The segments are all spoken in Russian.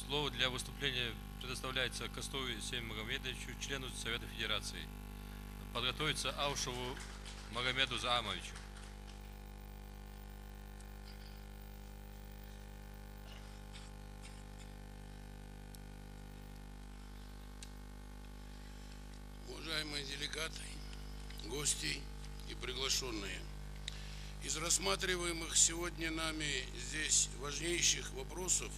Слово для выступления предоставляется Костову Семену Магомедовичу, члену Совета Федерации. Подготовиться Аушеву Магомеду Заамовичу. Уважаемые делегаты, гости и приглашенные, из рассматриваемых сегодня нами здесь важнейших вопросов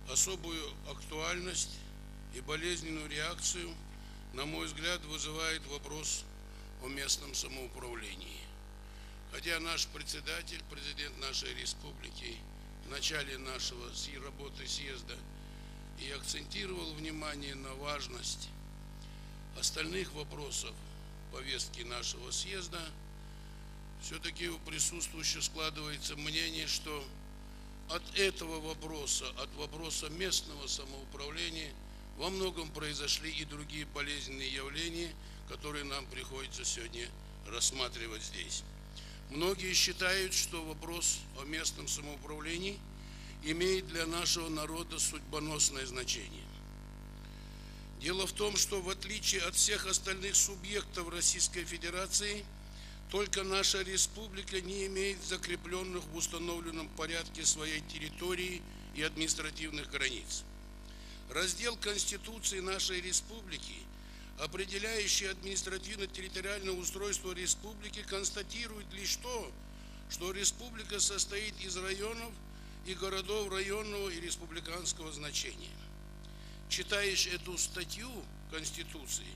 особую актуальность и болезненную реакцию, на мой взгляд, вызывает вопрос о местном самоуправлении. Хотя наш председатель, президент нашей республики, в начале нашего работы съезда и акцентировал внимание на важность остальных вопросов повестки нашего съезда, все-таки у присутствующих складывается мнение, что от этого вопроса, от вопроса местного самоуправления во многом произошли и другие болезненные явления, которые нам приходится сегодня рассматривать здесь. Многие считают, что вопрос о местном самоуправлении имеет для нашего народа судьбоносное значение. Дело в том, что в отличие от всех остальных субъектов Российской Федерации, только наша республика не имеет закрепленных в установленном порядке своей территории и административных границ. Раздел Конституции нашей республики, определяющий административно-территориальное устройство республики, констатирует лишь то, что республика состоит из районов и городов районного и республиканского значения. Читаешь эту статью Конституции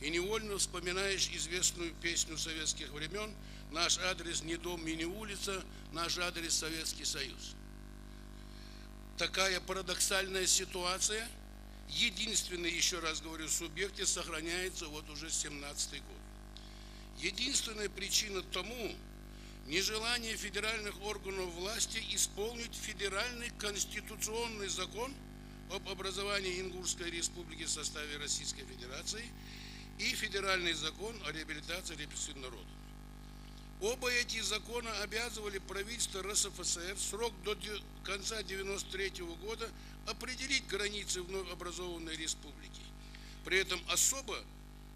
и невольно вспоминаешь известную песню советских времен: «Наш адрес не дом и не улица, наш адрес Советский Союз». Такая парадоксальная ситуация, единственный, еще раз говорю, субъекте сохраняется вот уже 17-й год. Единственная причина тому – нежелание федеральных органов власти исполнить федеральный конституционный закон об образовании Ингушской республики в составе Российской Федерации и федеральный закон о реабилитации репрессированных народов. Оба эти закона обязывали правительство РСФСР в срок до конца 1993 года определить границы вновь образованной республики. При этом особо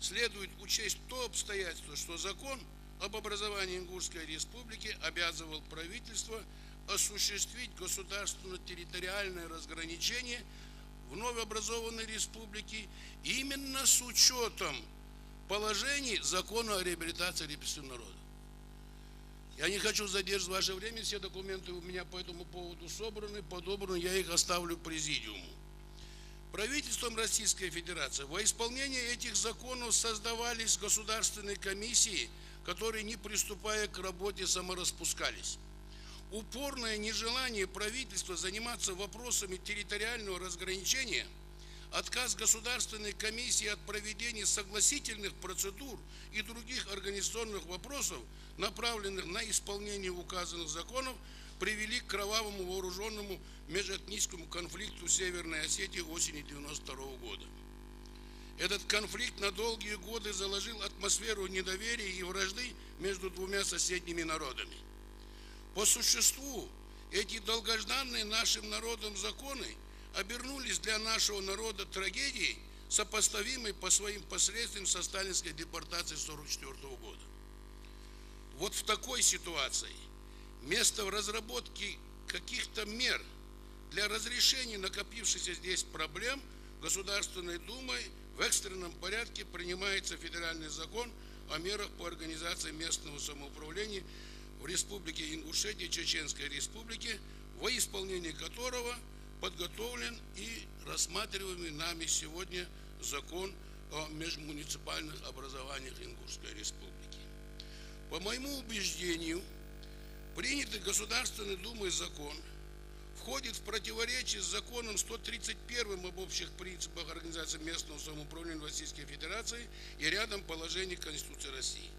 следует учесть то обстоятельство, что закон об образовании Ингушской республики обязывал правительство осуществить государственно-территориальное разграничение вновь образованной республики именно с учетом положений закона о реабилитации репрессированных народов. Я не хочу задерживать ваше время, все документы у меня по этому поводу собраны, подобраны, я их оставлю президиуму. Правительством Российской Федерации во исполнение этих законов создавались государственные комиссии, которые, не приступая к работе, самораспускались. Упорное нежелание правительства заниматься вопросами территориального разграничения, отказ Государственной комиссии от проведения согласительных процедур и других организационных вопросов, направленных на исполнение указанных законов, привели к кровавому вооруженному межэтническому конфликту в Северной Осетии осени 1992 года. Этот конфликт на долгие годы заложил атмосферу недоверия и вражды между двумя соседними народами. По существу, эти долгожданные нашим народом законы обернулись для нашего народа трагедией, сопоставимой по своим последствиям со сталинской депортацией 1944 года. Вот в такой ситуации вместо разработки каких-то мер для разрешения накопившихся здесь проблем Государственной Думой в экстренном порядке принимается федеральный закон о мерах по организации местного самоуправления в Республике Ингушетия и Чеченской Республике, во исполнении которого подготовлен и рассматриваемый нами сегодня закон о межмуниципальных образованиях Ингушской Республики. По моему убеждению, принятый Государственной Думой закон входит в противоречие с законом 131 об общих принципах организации местного самоуправления Российской Федерации и рядом положений Конституции России.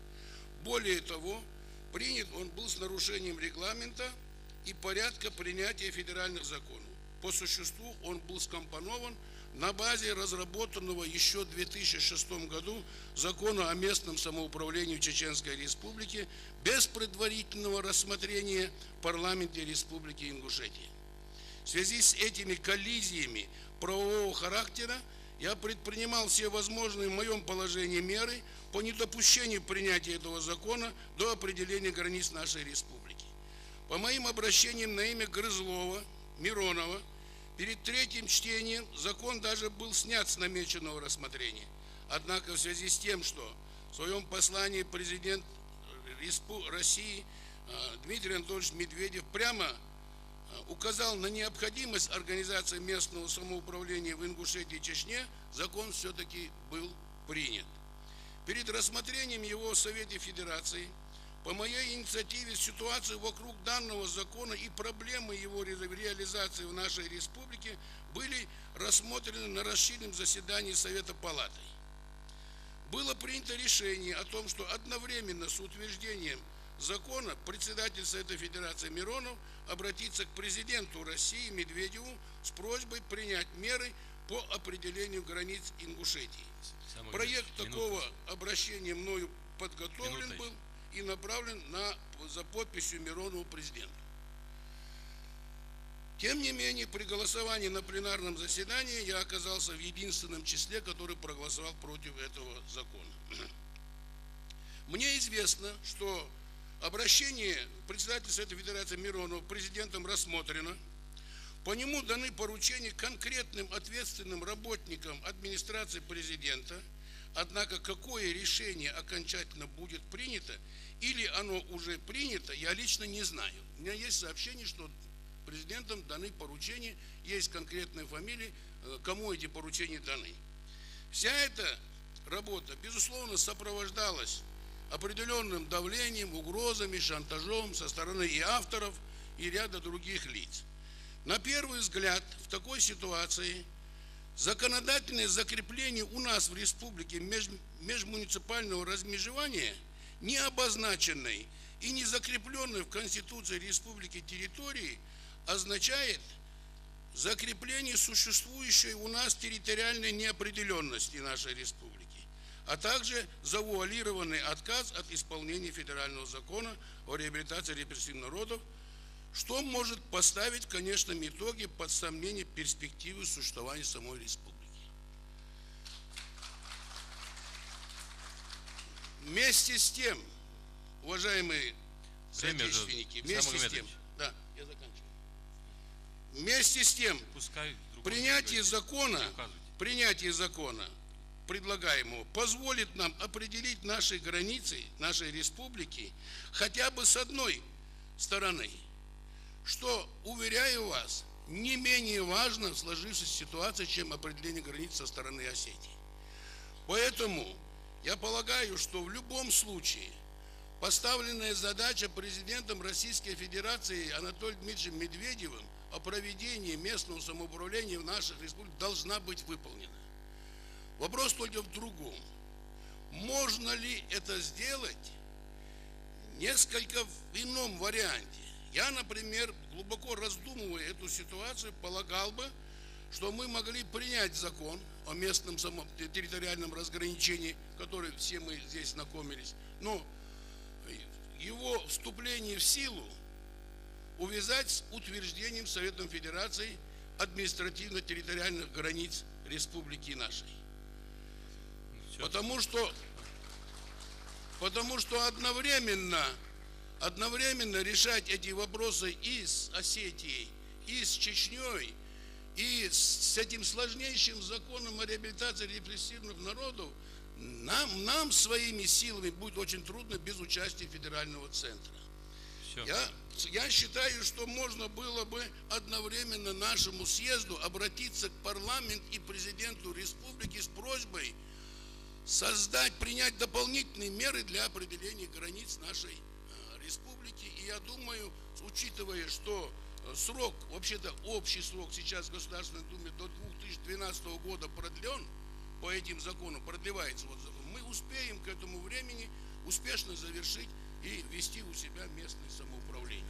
Более того, принят он был с нарушением регламента и порядка принятия федеральных законов. По существу он был скомпонован на базе разработанного еще в 2006 году закона о местном самоуправлении в Чеченской Республике без предварительного рассмотрения в парламенте Республики Ингушетия. В связи с этими коллизиями правового характера я предпринимал все возможные в моем положении меры по недопущению принятия этого закона до определения границ нашей республики. По моим обращениям на имя Грызлова, Миронова, перед третьим чтением закон даже был снят с намеченного рассмотрения. Однако в связи с тем, что в своем послании президент России Дмитрий Анатольевич Медведев прямо указал на необходимость организации местного самоуправления в Ингушетии и Чечне, закон все-таки был принят. Перед рассмотрением его в Совете Федерации по моей инициативе ситуацию вокруг данного закона и проблемы его реализации в нашей республике были рассмотрены на расширенном заседании Совета Палаты. Было принято решение о том, что одновременно с утверждением закона председатель Совета Федерации Миронов обратится к президенту России Медведеву с просьбой принять меры по определению границ Ингушетии. Проект такого обращения мною подготовлен был и направлен за подписью Миронова президенту. Тем не менее, при голосовании на пленарном заседании я оказался в единственном числе, который проголосовал против этого закона. Мне известно, что обращение председателя Совета Федерации Миронова президентом рассмотрено. По нему даны поручения конкретным ответственным работникам администрации президента. Однако какое решение окончательно будет принято, или оно уже принято, я лично не знаю. У меня есть сообщение, что президентом даны поручения, есть конкретные фамилии, кому эти поручения даны. Вся эта работа, безусловно, сопровождалась определенным давлением, угрозами, шантажом со стороны и авторов, и ряда других лиц. На первый взгляд, в такой ситуации законодательное закрепление у нас в республике межмуниципального размежевания, не обозначенной и не закрепленной в Конституции республики территории, означает закрепление существующей у нас территориальной неопределенности нашей республики, а также завуалированный отказ от исполнения федерального закона о реабилитации репрессивных народов, что может поставить в конечном итоге под сомнение перспективы существования самой республики. Вместе с тем, уважаемые соотечественники, вместе с тем, да, я заканчиваю. Вместе с тем, принятие закона, предлагаемого, позволит нам определить наши границы, нашей республики, хотя бы с одной стороны, что, уверяю вас, не менее важно в сложившейся ситуации, чем определение границ со стороны Осетии. Поэтому я полагаю, что в любом случае поставленная задача президентом Российской Федерации Анатолием Дмитриевичем Медведевым о проведении местного самоуправления в наших республиках должна быть выполнена. Вопрос только в другом. Можно ли это сделать несколько в ином варианте? Я, например, глубоко раздумывая эту ситуацию, полагал бы, что мы могли принять закон о местном территориальном разграничении, который все мы здесь знакомились, но его вступление в силу увязать с утверждением Советом Федерации административно-территориальных границ республики нашей. Потому что одновременно решать эти вопросы и с Осетией, и с Чечней, и с этим сложнейшим законом о реабилитации репрессированных народов нам своими силами будет очень трудно без участия федерального центра. Я считаю, что можно было бы одновременно нашему съезду обратиться к парламенту и президенту республики с просьбой принять дополнительные меры для определения границ нашей республики. И я думаю, учитывая, что срок, вообще-то общий срок сейчас в Государственной Думе до 2012 года продлен, по этим законам продлевается, мы успеем к этому времени успешно завершить и ввести у себя местное самоуправление.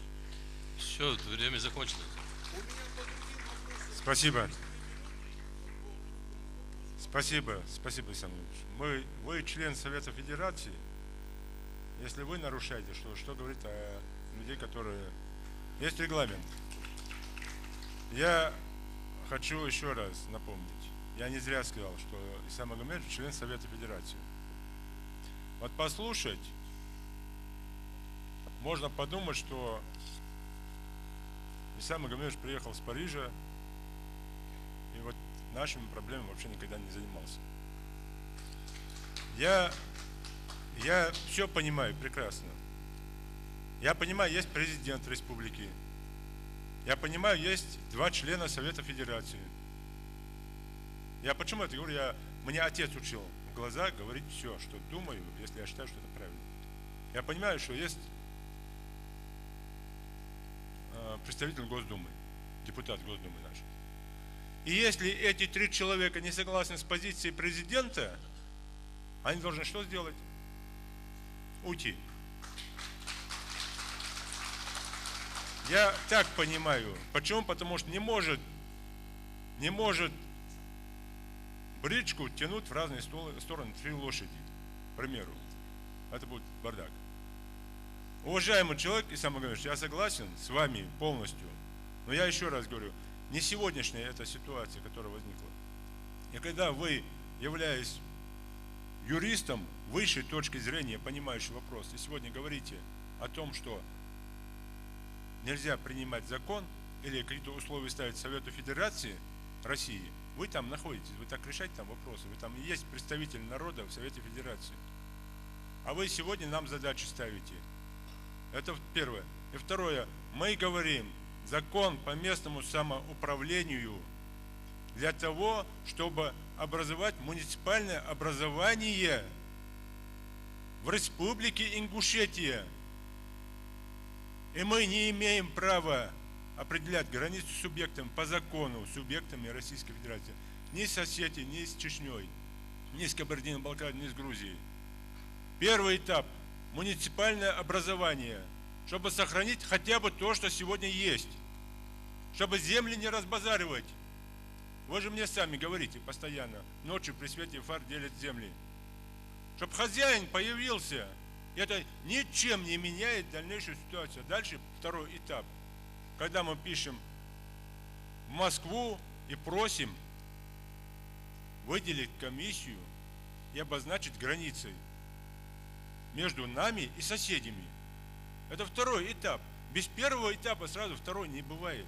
Все, время закончено. Спасибо. Спасибо, Александр Ильич. Вы член Совета Федерации. Если вы нарушаете, что говорит о людей, которые... Есть регламент. Я хочу еще раз напомнить. Я не зря сказал, что Исаак Магомедович член Совета Федерации. Вот послушать, можно подумать, что Исаак Магомедович приехал с Парижа и вот нашими проблемами вообще никогда не занимался. Я все понимаю прекрасно. Я понимаю, есть президент республики. Я понимаю, есть 2 члена Совета Федерации. Я почему это говорю? Мне отец учил в глаза говорить все, что думаю, если я считаю, что это правильно. Я понимаю, что есть представитель Госдумы, депутат Госдумы наш. И если эти 3 человека не согласны с позицией президента, они должны что сделать? Уйти. Я так понимаю. Почему? Потому что не может бричку тянуть в разные стороны 3 лошади, к примеру. Это будет бардак. Уважаемый человек, Исаак Магомедович, я согласен с вами полностью. Но я еще раз говорю, не сегодняшняя эта ситуация, которая возникла. И когда вы, являясь юристом высшей точки зрения, понимающий вопрос, и сегодня говорите о том, что нельзя принимать закон или какие-то условия ставить Совету Федерации России, вы там находитесь, вы так решаете там вопросы, вы там и есть представитель народа в Совете Федерации. А вы сегодня нам задачи ставите. Это первое. И второе, мы говорим, закон по местному самоуправлению для того, чтобы образовать муниципальное образование в Республике Ингушетия. И мы не имеем права определять границу с субъектом по закону, субъектами Российской Федерации. Ни с Осетией, ни с Чечней, ни с Кабардино-Балкарией, ни с Грузией. Первый этап – муниципальное образование, чтобы сохранить хотя бы то, что сегодня есть. Чтобы земли не разбазаривать. Вы же мне сами говорите постоянно, ночью при свете фар делят земли. Чтобы хозяин появился. Это ничем не меняет дальнейшую ситуацию. Дальше второй этап. Когда мы пишем в Москву и просим выделить комиссию и обозначить границы между нами и соседями. Это второй этап. Без первого этапа сразу второй не бывает.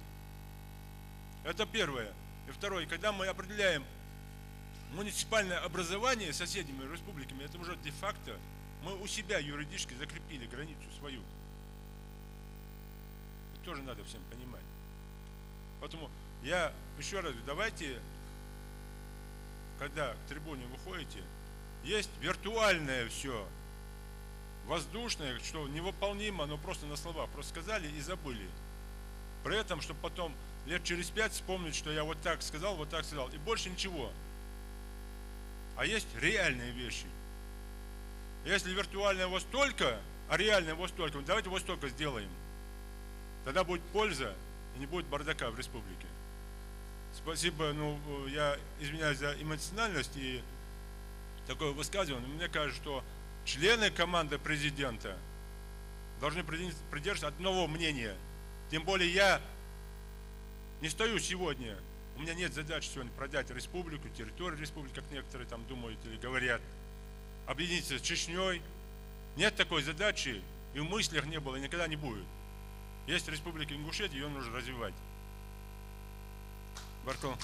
Это первое. И второе, когда мы определяем муниципальное образование с соседними республиками, это уже де-факто мы у себя юридически закрепили границу свою. Это тоже надо всем понимать. Поэтому я еще раз говорю, давайте, когда к трибуне выходите, есть виртуальное все, воздушное, что невыполнимо, но просто на словах, просто сказали и забыли. При этом, чтобы потом лет через 5 вспомнить, что я вот так сказал, и больше ничего. А есть реальные вещи. Если виртуальное вот столько, а реальное вот столько, давайте вот столько сделаем. Тогда будет польза и не будет бардака в республике. Спасибо, я извиняюсь за эмоциональность и такое высказывание, но мне кажется, что члены команды президента должны придерживаться одного мнения. Тем более я не стою сегодня, у меня нет задачи сегодня продать республику, территорию республики, как некоторые там думают или говорят, объединиться с Чечней. Нет такой задачи, и в мыслях не было, и никогда не будет. Есть республика Ингушетия, ее нужно развивать. Баркал.